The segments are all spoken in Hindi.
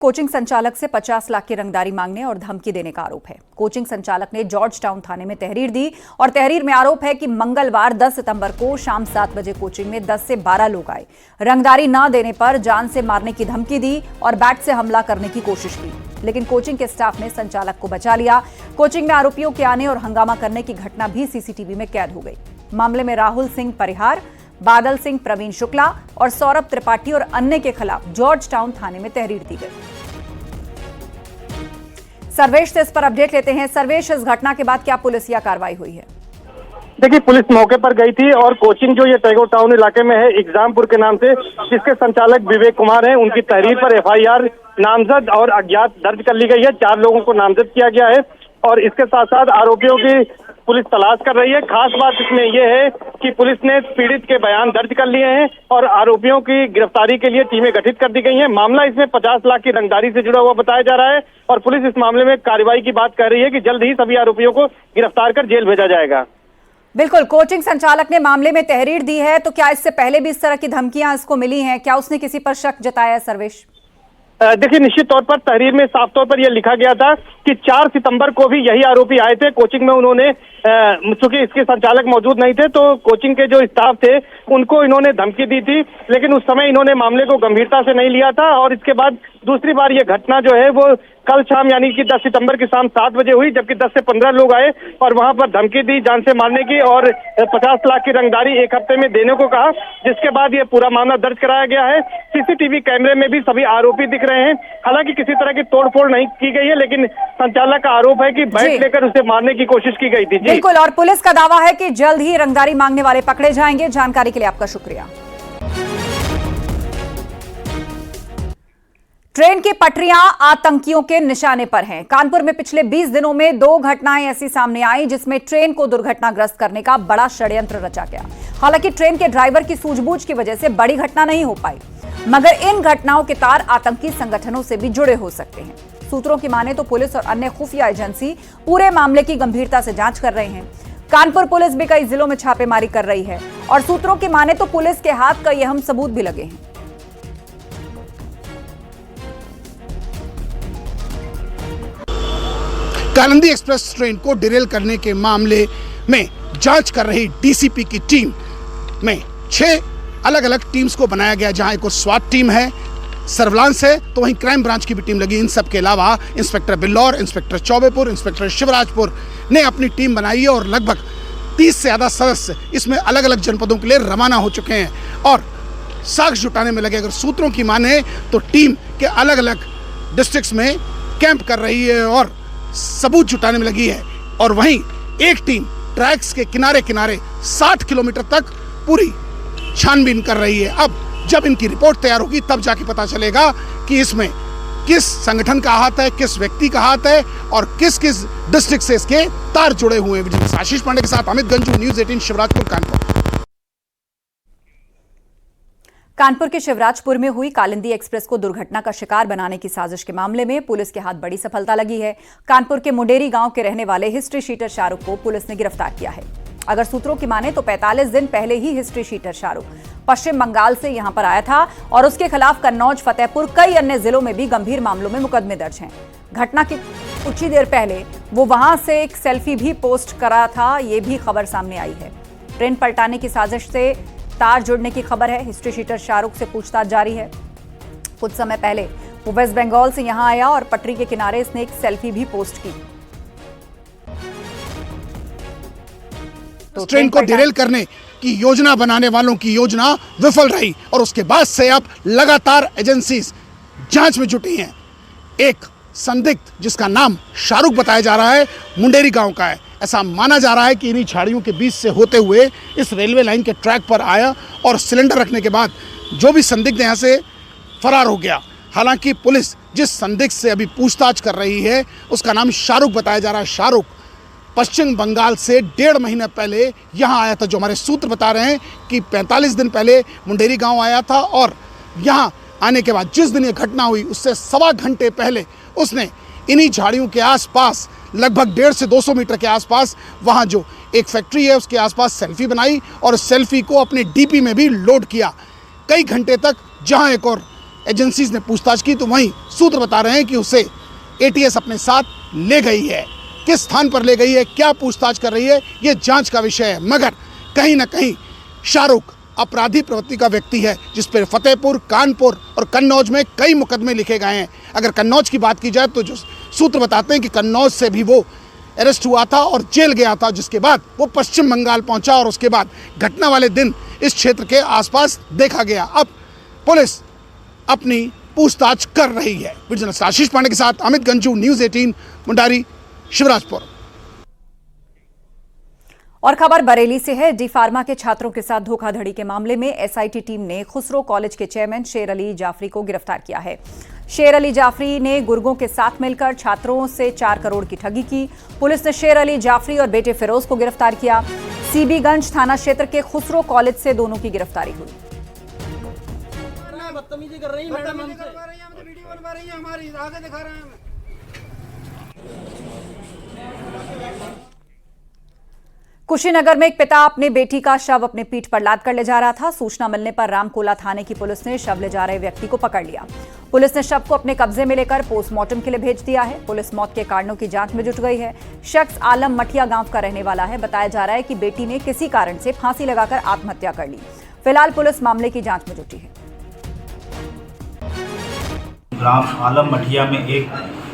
कोचिंग संचालक से 50 लाख की रंगदारी मांगने और धमकी देने का आरोप है। कोचिंग संचालक ने जॉर्ज टाउन थाने में तहरीर दी और तहरीर में आरोप है कि मंगलवार 10 सितंबर को शाम 7 बजे कोचिंग में 10 से 12 लोग आए, रंगदारी न देने पर जान से मारने की धमकी दी और बैट से हमला करने की कोशिश की, लेकिन कोचिंग के स्टाफ ने संचालक को बचा लिया। कोचिंग में आरोपियों के आने और हंगामा करने की घटना भी सीसीटीवी में कैद हो गई। मामले में राहुल सिंह परिहार, बादल सिंह, प्रवीण शुक्ला और सौरभ त्रिपाठी और अन्य के खिलाफ जॉर्ज टाउन थाने में तहरीर दी गई। सर्वेश से इस पर अपडेट लेते हैं। सर्वेश, इस घटना के बाद क्या पुलिसिया कार्रवाई हुई है? देखिए, पुलिस मौके पर गई थी और कोचिंग जो ये टैगोर टाउन इलाके में है, एग्जामपुर के नाम से, जिसके संचालक विवेक कुमार हैं, उनकी तहरीर पर एफआईआर नामजद और अज्ञात दर्ज कर ली गई है। 4 लोगों को नामजद किया गया है और इसके साथ साथ आरोपियों की पुलिस तलाश कर रही है। खास बात इसमें यह है कि पुलिस ने पीड़ित के बयान दर्ज कर लिए हैं और आरोपियों की गिरफ्तारी के लिए टीमें गठित कर दी गई हैं। मामला इसमें 50 लाख की रंगदारी से जुड़ा हुआ बताया जा रहा है और पुलिस इस मामले में कार्रवाई की बात कर रही है कि जल्द ही सभी आरोपियों को गिरफ्तार कर जेल भेजा जाएगा। बिल्कुल, कोचिंग संचालक ने मामले में तहरीर दी है, तो क्या इससे पहले भी इस तरह की धमकियां इसको मिली हैं? क्या उसने किसी पर शक जताया है? सर्वेश, देखिए, निश्चित तौर पर तहरीर में साफ तौर पर यह लिखा गया था कि 4 सितंबर को भी यही आरोपी आए थे कोचिंग में। उन्होंने चूंकि इसके संचालक मौजूद नहीं थे तो कोचिंग के जो स्टाफ थे उनको इन्होंने धमकी दी थी, लेकिन उस समय इन्होंने मामले को गंभीरता से नहीं लिया था और इसके बाद दूसरी बार यह घटना जो है वो कल शाम यानी कि 10 सितंबर की शाम 7 बजे हुई, जबकि 10 से 15 लोग आए और वहां पर धमकी दी जान से मारने की और 50 लाख की रंगदारी 1 हफ्ते में देने को कहा, जिसके बाद ये पूरा मामला दर्ज कराया गया है। सीसीटीवी कैमरे में भी सभी आरोपी दिख रहे हैं। हालांकि किसी तरह की तोड़फोड़ नहीं की गई है, लेकिन संचालक का आरोप है कि बैट लेकर उसे मारने की कोशिश की गई थी। बिल्कुल, और पुलिस का दावा है कि जल्द ही रंगदारी मांगने वाले पकड़े जाएंगे। जानकारी के लिए आपका शुक्रिया। ट्रेन की पटरियां आतंकियों के निशाने पर हैं। कानपुर में पिछले 20 दिनों में 2 घटनाएं ऐसी सामने आई जिसमें ट्रेन को दुर्घटनाग्रस्त करने का बड़ा षड्यंत्र रचा गया। हालांकि ट्रेन के ड्राइवर की सूझबूझ की वजह से बड़ी घटना नहीं हो पाई, मगर इन घटनाओं के तार आतंकी संगठनों से भी जुड़े हो सकते हैं। सूत्रों की माने तो पुलिस और अन्य खुफिया एजेंसी पूरे मामले की गंभीरता से जांच कर रहे हैं। कानपुर पुलिस भी कई जिलों में छापेमारी कर रही है और सूत्रों की माने तो पुलिस के हाथ कई अहम सबूत भी लगे हैं। कालिंदी एक्सप्रेस ट्रेन को डिरेल करने के मामले में जांच कर रही डीसीपी की टीम में 6 अलग अलग टीम्स को बनाया गया, जहां एक स्वाट टीम है, सर्विलांस है, तो वहीं क्राइम ब्रांच की भी टीम लगी। इन सब के अलावा inspector Bilhaur, inspector Chaubepur, inspector Shivrajpur ने अपनी टीम बनाई है और लगभग 30 से ज्यादा सदस्य इसमें अलग अलग जनपदों के लिए रवाना हो चुके हैं और साक्ष्य जुटाने में लगे। अगर सूत्रों की माने तो टीम के अलग अलग डिस्ट्रिक्ट्स में कैंप कर रही है और सबूत जुटाने में लगी है और वहीं एक टीम ट्रैक्स के किनारे किनारे 60 किलोमीटर तक पूरी छानबीन कर रही है। अब जब इनकी रिपोर्ट तैयार होगी तब जाके पता चलेगा कि इसमें किस संगठन का हाथ है, किस व्यक्ति का हाथ है और किस किस डिस्ट्रिक्ट से इसके तार जुड़े हुए हैं। आशीष पांडे के साथ अमित गंजू, न्यूज़ 18 शिवराजपुर, कानपुर। कानपुर के शिवराजपुर में हुई कालिंदी एक्सप्रेस को दुर्घटना का शिकार बनाने की साजिश के मामले में पुलिस के हाथ बड़ी सफलता लगी है। कानपुर के मुंडेरी गांव के रहने वाले हिस्ट्री शीटर शाहरुख को पुलिस ने गिरफ्तार किया है। अगर सूत्रों की माने तो 45 दिन पहले ही हिस्ट्री शीटर शाहरुख पश्चिम बंगाल से यहां पर आया था और उसके खिलाफ कन्नौज, फतेहपुर, कई अन्य जिलों में भी गंभीर मामलों में मुकदमे दर्ज हैं। घटना की कुछ ही देर पहले वो वहां से एक सेल्फी भी पोस्ट करा था, ये भी खबर सामने आई है। ट्रेन पलटाने की साजिश से तार जुड़ने की खबर है। हिस्ट्री शीटर शाहरुख से पूछताछ जारी है। कुछ समय पहले वो वेस्ट बंगाल से यहां आया और पटरी के किनारे इसने एक सेल्फी भी पोस्ट की। तो ट्रेन को डिरेल करने की योजना बनाने वालों की योजना विफल रही और उसके बाद से अब लगातार एजेंसीज जांच में जुटी हैं। एक संदिग्ध जिसका नाम शाहरुख बताया जा रहा है, मुंडेरी गांव का है। ऐसा माना जा रहा है कि इन्हीं झाड़ियों के बीच से होते हुए इस रेलवे लाइन के ट्रैक पर आया और सिलेंडर रखने के बाद जो भी संदिग्ध यहाँ से फरार हो गया। हालांकि पुलिस जिस संदिग्ध से अभी पूछताछ कर रही है उसका नाम शाहरुख बताया जा रहा है। शाहरुख पश्चिम बंगाल से 1.5 महीने पहले यहाँ आया था। जो हमारे सूत्र बता रहे हैं कि 45 दिन पहले मुंडेरी गाँव आया था और यहाँ आने के बाद जिस दिन ये घटना हुई उससे 1.25 घंटे पहले उसने इन्हीं झाड़ियों के आसपास लगभग 150 से 200 मीटर के आसपास वहाँ जो एक फैक्ट्री है उसके आसपास सेल्फी बनाई और सेल्फी को अपने डीपी में भी लोड किया। कई घंटे तक जहाँ एक और एजेंसीज ने पूछताछ की तो वहीं सूत्र बता रहे हैं कि उसे एटीएस अपने साथ ले गई है। किस स्थान पर ले गई है, क्या पूछताछ कर रही है, ये जांच का विषय है। मगर कहीं ना कहीं शाहरुख अपराधी प्रवृत्ति का व्यक्ति है जिस पर फतेहपुर, कानपुर और कन्नौज में कई मुकदमे लिखे गए हैं। अगर कन्नौज की बात की जाए तो जो सूत्र बताते हैं कि कन्नौज से भी वो अरेस्ट हुआ था और जेल गया था, जिसके बाद वो पश्चिम बंगाल पहुंचा और उसके बाद घटना वाले दिन इस क्षेत्र के आसपास देखा गया। अब पुलिस अपनी पूछताछ कर रही है। विजिलेंस आशीष पांडे के साथ अमित गंजू, न्यूज़ 18, मुंडारी, शिवराजपुर। और खबर बरेली से है। डी फार्मा के छात्रों के साथ धोखाधड़ी के मामले में एसआईटी टीम ने खुसरो कॉलेज के चेयरमैन शेर अली जाफरी को गिरफ्तार किया है। शेर अली जाफरी ने गुर्गों के साथ मिलकर छात्रों से 4 करोड़ की ठगी की। पुलिस ने शेर अली जाफरी और बेटे फिरोज को गिरफ्तार किया। सीबीगंज थाना क्षेत्र के खुसरो कॉलेज से दोनों की गिरफ्तारी हुई। बदतमीजी कर रही है मैडम, हमसे वीडियो बनवा रही है, हमारी आगे दिखा रहे हैं। कुशीनगर में एक पिता अपनी बेटी का शव अपने पीठ पर लाद कर ले जा रहा था। सूचना मिलने पर रामकोला थाने की पुलिस ने शव ले जा रहे व्यक्ति को पकड़ लिया। पुलिस ने शव को अपने कब्जे में लेकर पोस्टमार्टम के लिए भेज दिया है। पुलिस मौत के कारणों की जांच में जुट गई है। शख्स आलम मठिया गांव का रहने वाला है। बताया जा रहा है कि बेटी ने किसी कारण से फांसी लगाकर आत्महत्या कर ली। फिलहाल पुलिस मामले की जांच में जुटी है। ग्राम आलम मठिया में एक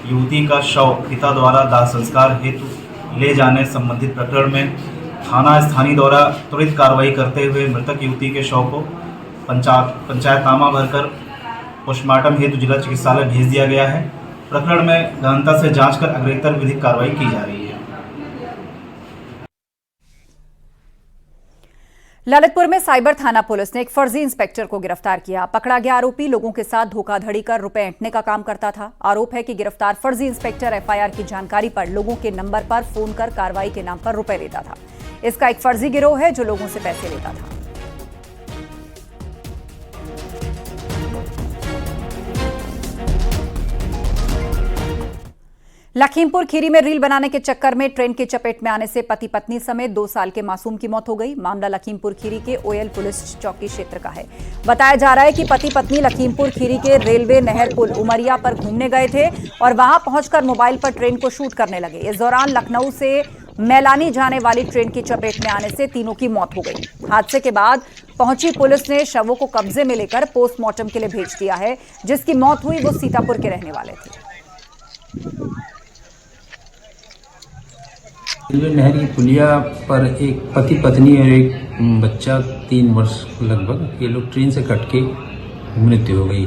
युवती का शव पिता द्वारा दाह संस्कार हेतु ले जाने संबंधित प्रकरण में थाना स्थानीय द्वारा त्वरित कार्रवाई करते हुए मृतक युवती के शव को पंचायतनामा भरकर पोस्टमार्टम हेतु जिला चिकित्सालय भेज दिया गया है। प्रकरण में गहनता से जांच कर अग्रेतर विधिक कार्रवाई की जा रही है। ललितपुर में साइबर थाना पुलिस ने एक फर्जी इंस्पेक्टर को गिरफ्तार किया। पकड़ा गया आरोपी लोगों के साथ धोखाधड़ी कर रुपए ऐंठने का काम करता था। आरोप है कि गिरफ्तार फर्जी इंस्पेक्टर एफआईआर की जानकारी पर लोगों के नंबर पर फोन कर कार्रवाई के नाम पर रुपए लेता था। इसका एक फर्जी गिरोह है जो लोगों से पैसे लेता था। लखीमपुर खीरी में रील बनाने के चक्कर में ट्रेन की चपेट में आने से पति पत्नी समेत 2 साल के मासूम की मौत हो गई। मामला लखीमपुर खीरी के ओयल पुलिस चौकी क्षेत्र का है। बताया जा रहा है कि पति पत्नी लखीमपुर खीरी के रेलवे नहर पुल उमरिया पर घूमने गए थे और वहां पहुंचकर मोबाइल पर ट्रेन को शूट करने लगे। इस दौरान लखनऊ से मैलानी जाने वाली ट्रेन की चपेट में आने से तीनों की मौत हो गई। हादसे के बाद पहुंची पुलिस ने शवों को कब्जे में लेकर पोस्टमार्टम के लिए भेज दिया है। जिसकी मौत हुई वो सीतापुर के रहने वाले थे। रेलवे नहर की पुलिया पर एक पति पत्नी और एक बच्चा 3 वर्ष लगभग ये लोग ट्रेन से कट के मृत्यु हो गई।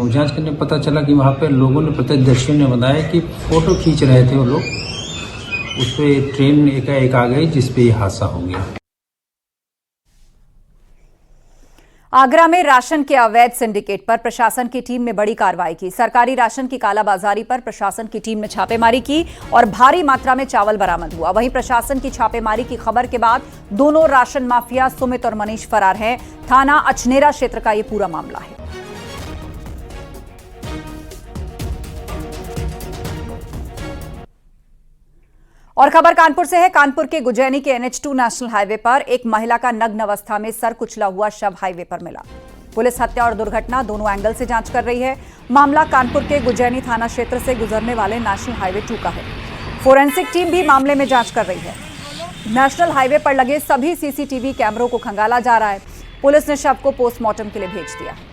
जांच करने पता चला कि वहाँ पे लोगों ने प्रत्यक्षदर्शियों ने बताया कि फोटो खींच रहे थे वो लोग, उस पर ट्रेन एकाएक आ गई जिसपे ये हादसा हो गया। आगरा में राशन के अवैध सिंडिकेट पर प्रशासन की टीम ने बड़ी कार्रवाई की। सरकारी राशन की कालाबाजारी पर प्रशासन की टीम ने छापेमारी की और भारी मात्रा में चावल बरामद हुआ। वहीं प्रशासन की छापेमारी की खबर के बाद दोनों राशन माफिया सुमित और मनीष फरार हैं। थाना अचनेरा क्षेत्र का यह पूरा मामला है। और खबर कानपुर से है। कानपुर के गुजैनी के NH2 नेशनल हाईवे पर एक महिला का नग्न अवस्था में सर कुचला हुआ शव हाईवे पर मिला। पुलिस हत्या और दुर्घटना दोनों एंगल से जांच कर रही है। मामला कानपुर के गुजैनी थाना क्षेत्र से गुजरने वाले नेशनल हाईवे 2 का है। फोरेंसिक टीम भी मामले में जांच कर रही है। नेशनल हाईवे पर लगे सभी सीसीटीवी कैमरों को खंगाला जा रहा है। पुलिस ने शव को पोस्टमार्टम के लिए भेज दिया है।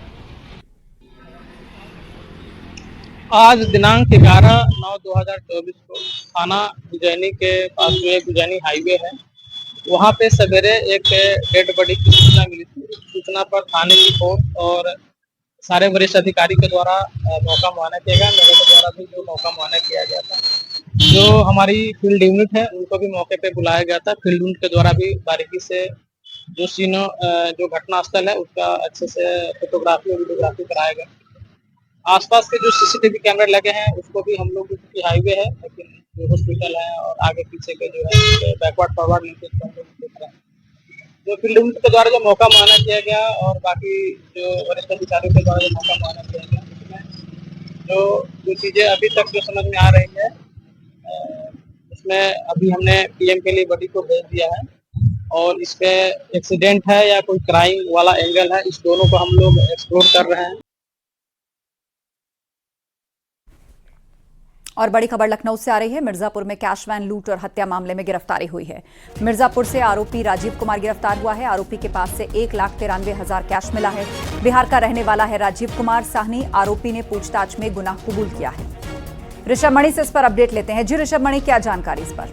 आज दिनांक 11/9/2024 को थाना गुजैनी के पास जो एक गुजैनी हाईवे है, वहाँ पे सवेरे एक डेड बॉडी की सूचना मिली थी। सूचना पर थाने की फोर्स और सारे वरिष्ठ अधिकारी के द्वारा मौका मुआयना किया गया। मेरे के द्वारा भी जो मौका मुआयना किया गया था, जो हमारी फील्ड यूनिट है उनको भी मौके पे बुलाया गया था। फील्ड यूनिट के द्वारा भी बारीकी से जो सीनों जो घटनास्थल है उसका अच्छे से फोटोग्राफी और वीडियोग्राफी कराया गया। आसपास के जो सीसीटीवी कैमरे लगे हैं उसको भी हम लोग, क्योंकि हाईवे है लेकिन जो हॉस्पिटल है और आगे पीछे के जो है बैकवर्ड फॉरवर्ड लिंकेज हम लोग देख रहे हैं। जो फील्ड यूनिट के द्वारा जो मौका मुआयना किया गया और बाकी जो वरिष्ठ अधिकारियों के द्वारा जो मौका मुआयना किया गया, उसमें जो चीज़ें अभी तक जो समझ में आ रही है, उसमें अभी हमने PM के लिए बॉडी को भेज दिया है और इस पे एक्सीडेंट है या कोई क्राइम वाला एंगल है, इस दोनों को हम लोग एक्सप्लोर कर रहे हैं। और बड़ी खबर लखनऊ से आ रही है। मिर्जापुर में कैश वैन लूट और हत्या मामले में गिरफ्तारी हुई है। मिर्जापुर से आरोपी राजीव कुमार गिरफ्तार हुआ है। आरोपी के पास से 1,93,000 कैश मिला है। बिहार का रहने वाला है राजीव कुमार साहनी। आरोपी ने पूछताछ में गुनाह कबूल किया है। ऋषभ मणि से इस पर अपडेट लेते हैं। जी ऋषभ मणि, क्या जानकारी इस पर?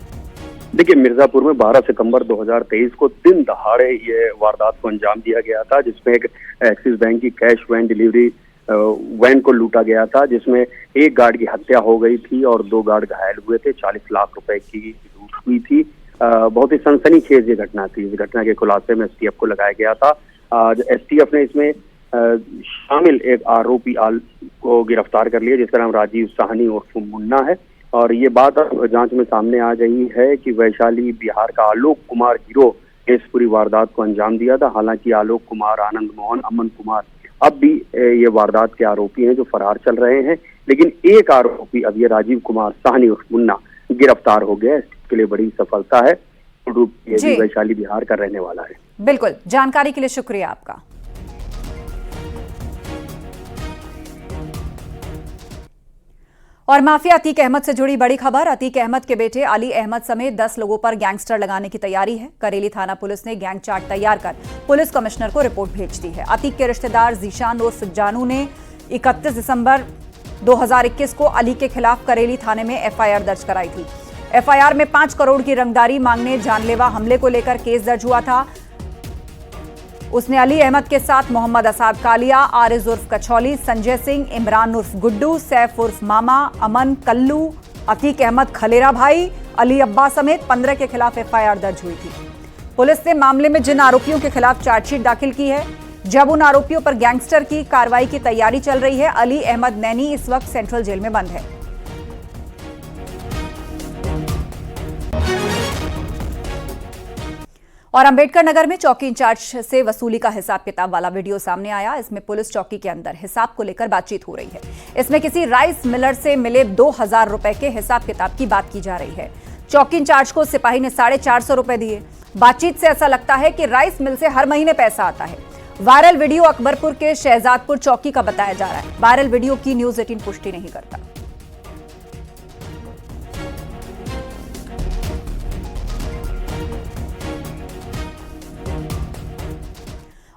देखिए, मिर्जापुर में 12 सितंबर 2023 को दिन दहाड़े ये वारदात को अंजाम दिया गया था, जिसमें एक एक्सिस बैंक की कैश वैन डिलीवरी वैन को लूटा गया था, जिसमें एक गार्ड की हत्या हो गई थी और 2 गार्ड घायल हुए थे। 40 लाख रुपए की लूट हुई थी। बहुत ही सनसनीखेज ये घटना थी। इस घटना के खुलासे में एसटीएफ को लगाया गया था। आज एसटीएफ ने इसमें शामिल एक आरोपी को गिरफ्तार कर लिया, जिसका नाम राजीव साहनी उर्फ मुन्ना है। और ये बात जांच में सामने आ गई है कि वैशाली बिहार का आलोक कुमार गिरोह ने इस पूरी वारदात को अंजाम दिया था। हालांकि आलोक कुमार, आनंद मोहन, अमन कुमार अब भी ये वारदात के आरोपी हैं जो फरार चल रहे हैं, लेकिन एक आरोपी अब ये राजीव कुमार साहनी उर्फ मुन्ना गिरफ्तार हो गया। इसके लिए बड़ी सफलता है। ये भी वैशाली बिहार का रहने वाला है। बिल्कुल, जानकारी के लिए शुक्रिया आपका। और माफिया अतीक अहमद से जुड़ी बड़ी खबर। अतीक अहमद के बेटे अली अहमद समेत 10 लोगों पर गैंगस्टर लगाने की तैयारी है। करेली थाना पुलिस ने गैंग चार्ट तैयार कर पुलिस कमिश्नर को रिपोर्ट भेज दी है। अतीक के रिश्तेदार जीशान उर्फ जानू ने 31 दिसंबर 2021 को अली के खिलाफ करेली थाने में एफआईआर दर्ज कराई थी। एफआईआर में 5 करोड़ की रंगदारी मांगने जानलेवा हमले को लेकर केस दर्ज हुआ था। उसने अली अहमद के साथ मोहम्मद असाद कालिया, आरिज उर्फ कछौली, संजय सिंह, इमरान उर्फ गुड्डू, सैफ उर्फ मामा, अमन, कल्लू, अतीक अहमद खलेरा भाई, अली अब्बा समेत 15 के खिलाफ एफआईआर दर्ज हुई थी। पुलिस ने मामले में जिन आरोपियों के खिलाफ चार्जशीट दाखिल की है, जब उन आरोपियों पर गैंगस्टर की कार्रवाई की तैयारी चल रही है। अली अहमद नैनी इस वक्त सेंट्रल जेल में बंद है। और अंबेडकर नगर में चौकी इंचार्ज से वसूली का हिसाब किताब वाला वीडियो सामने आया। इसमें पुलिस चौकी के अंदर हिसाब को लेकर बातचीत हो रही है। इसमें किसी राइस मिलर से मिले 2,000 रुपए के हिसाब किताब की बात की जा रही है। चौकी इंचार्ज को सिपाही ने 450 रुपए दिए। बातचीत से ऐसा लगता है कि राइस मिल से हर महीने पैसा आता है। वायरल वीडियो अकबरपुर के शहजादपुर चौकी का बताया जा रहा है। वायरल वीडियो की न्यूज 18 पुष्टि नहीं करता।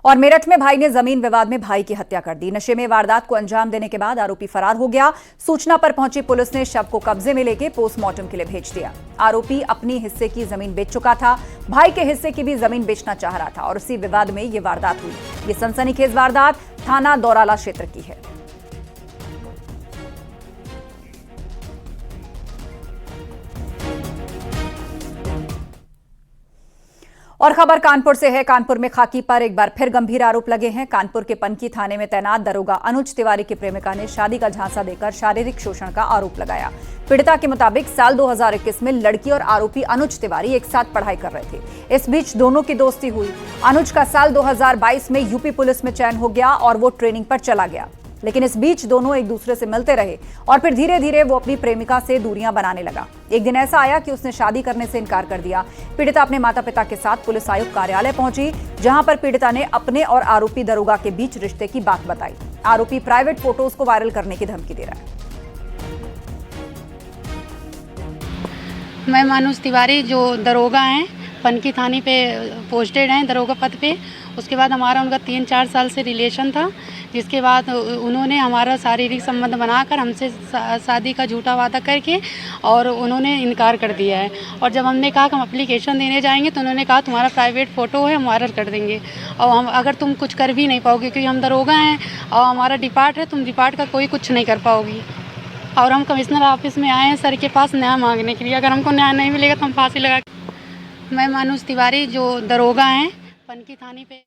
और मेरठ में भाई ने जमीन विवाद में भाई की हत्या कर दी। नशे में वारदात को अंजाम देने के बाद आरोपी फरार हो गया। सूचना पर पहुंची पुलिस ने शव को कब्जे में लेकर पोस्टमार्टम के लिए भेज दिया। आरोपी अपनी हिस्से की जमीन बेच चुका था। भाई के हिस्से की भी जमीन बेचना चाह रहा था और उसी विवाद में यह वारदात हुई। ये सनसनीखेज वारदात थाना दौराला क्षेत्र की है। और खबर कानपुर से है। कानपुर में खाकी पर एक बार फिर गंभीर आरोप लगे हैं। कानपुर के पनकी थाने में तैनात दरोगा अनुज तिवारी की प्रेमिका ने शादी का झांसा देकर शारीरिक शोषण का आरोप लगाया। पीड़िता के मुताबिक साल 2021 में लड़की और आरोपी अनुज तिवारी एक साथ पढ़ाई कर रहे थे। इस बीच दोनों की दोस्ती हुई। अनुज का साल 2022 में यूपी पुलिस में चयन हो गया और वो ट्रेनिंग पर चला गया, लेकिन इस बीच दोनों एक दूसरे से मिलते रहे और फिर धीरे धीरे वो अपनी प्रेमिका से दूरियां बनाने लगा। एक दिन ऐसा आया कि उसने शादी करने से इनकार कर दिया। पीड़िता अपने माता पिता के साथ पुलिस आयुक्त कार्यालय पहुंची, जहां पर पीड़िता ने अपने और आरोपी दरोगा के बीच रिश्ते की बात बताई। आरोपी प्राइवेट फोटोज को वायरल करने की धमकी दे रहा है। मैं अनुज तिवारी, जो दरोगा हैं, पनकी थाने पे पोस्टेड हैं दरोगा पद पे। उसके बाद हमारा उनका 3-4 साल से रिलेशन था, जिसके बाद उन्होंने हमारा शारीरिक संबंध बनाकर हमसे शादी का झूठा वादा करके और उन्होंने इनकार कर दिया है। और जब हमने कहा कि हम एप्लीकेशन देने जाएंगे तो उन्होंने कहा तुम्हारा प्राइवेट फ़ोटो है, हम वायरल कर देंगे और हम अगर तुम कुछ कर भी नहीं पाओगे, क्योंकि हम दरोगा हैं और हमारा डिपार्ट है, तुम डिपार्ट का कोई कुछ नहीं कर पाओगी। और हम कमिश्नर ऑफिस में आए हैं सर के पास न्याय मांगने के लिए। अगर हमको न्याय नहीं मिलेगा तो हम फांसी लगा। मैं अनुज तिवारी, जो दरोगा हैं, पनकी थाने पे